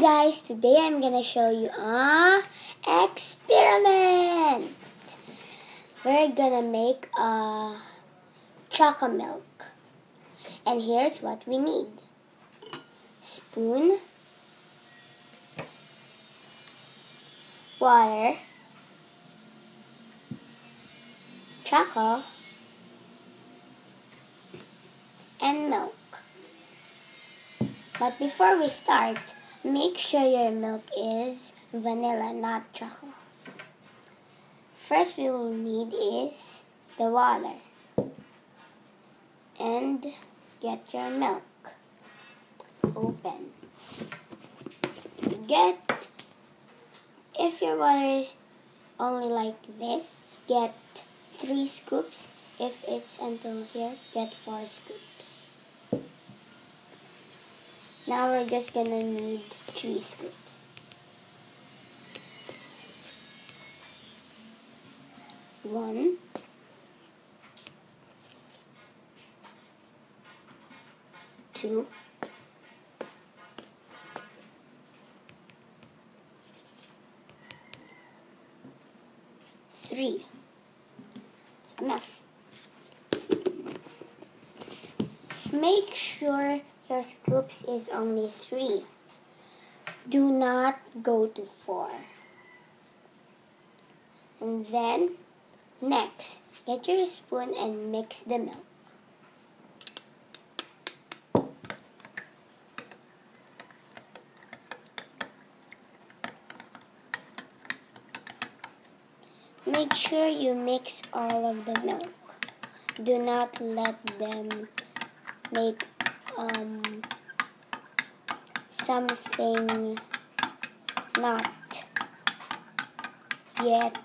guys, today I'm gonna show you a experiment. We're gonna make a chocolate milk. And here's what we need. Spoon, water, chocolate, and milk. But before we start, make sure your milk is vanilla, not chocolate. First we will need is the water. And get your milk. Open. If your water is only like this, get 3 scoops. If it's until here, get 4 scoops. Now we're just gonna need 3 scoops. One, two, three. It's enough. Make sure your scoops is only 3. Do not go to 4. And then, next, get your spoon and mix the milk. Make sure you mix all of the milk. Do not let them make something not yet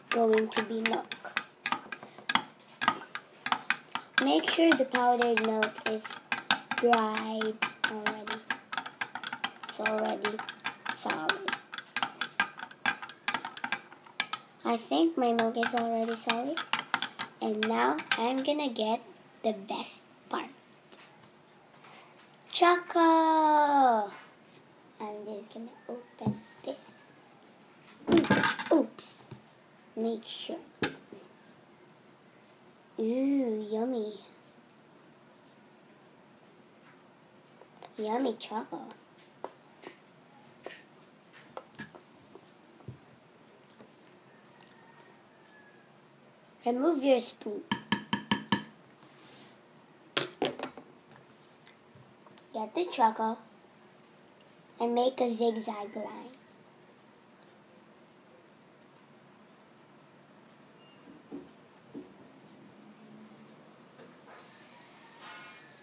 going to be milk. Make sure the powdered milk is dried already. It's already solid. I think my milk is already solid. And now I'm gonna get the best part. Choco! I'm just gonna open this. Oops. Make sure. Ooh, yummy. Yummy choco. Remove your spoon. Get the chocolate and make a zigzag line.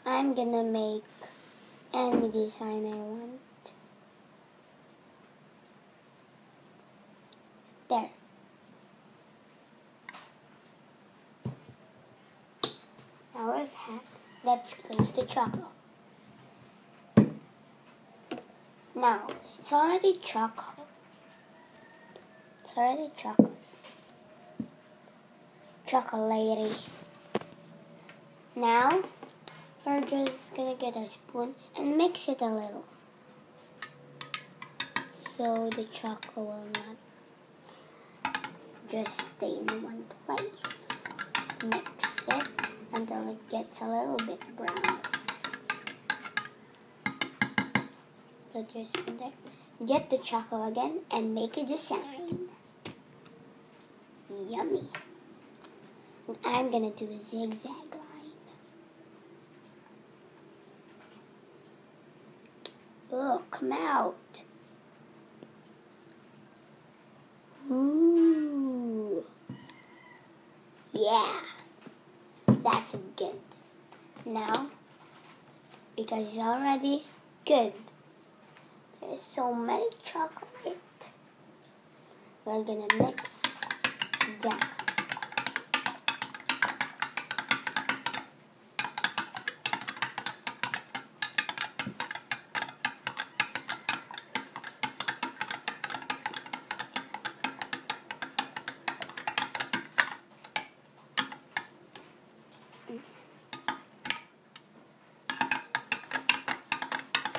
I'm gonna make any design I want. There. Now I've had, let's close the chocolate. Now, it's already chocolate. It's already chocolate. Chocolatey. Now, we're just gonna get our spoon and mix it a little. So the chocolate will not just stay in one place. Mix it until it gets a little bit brown. Put your spoon there. Get the chocolate again and make a design. Yummy. And I'm gonna do a zigzag line. Oh, come out. Ooh. Yeah. That's good. Now, because it's already good, there's so many chocolate, we're gonna mix them.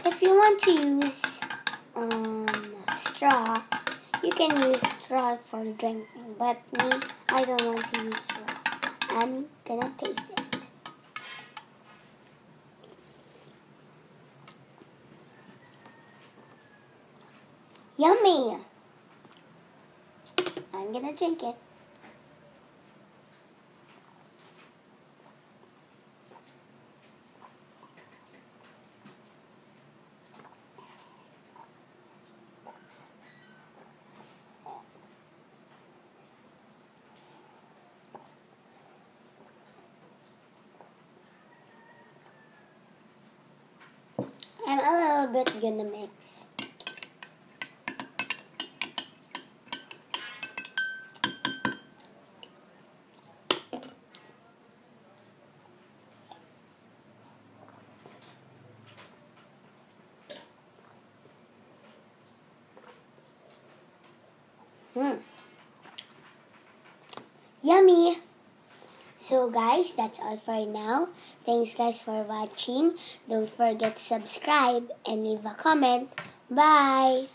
If you want to use straw, you can use straw for drinking. But me, I don't want to use straw. I'm gonna taste it. Yummy! I'm gonna drink it. I'm a little bit gonna mix. Yummy! So guys, that's all for now. Thanks guys for watching. Don't forget to subscribe and leave a comment. Bye!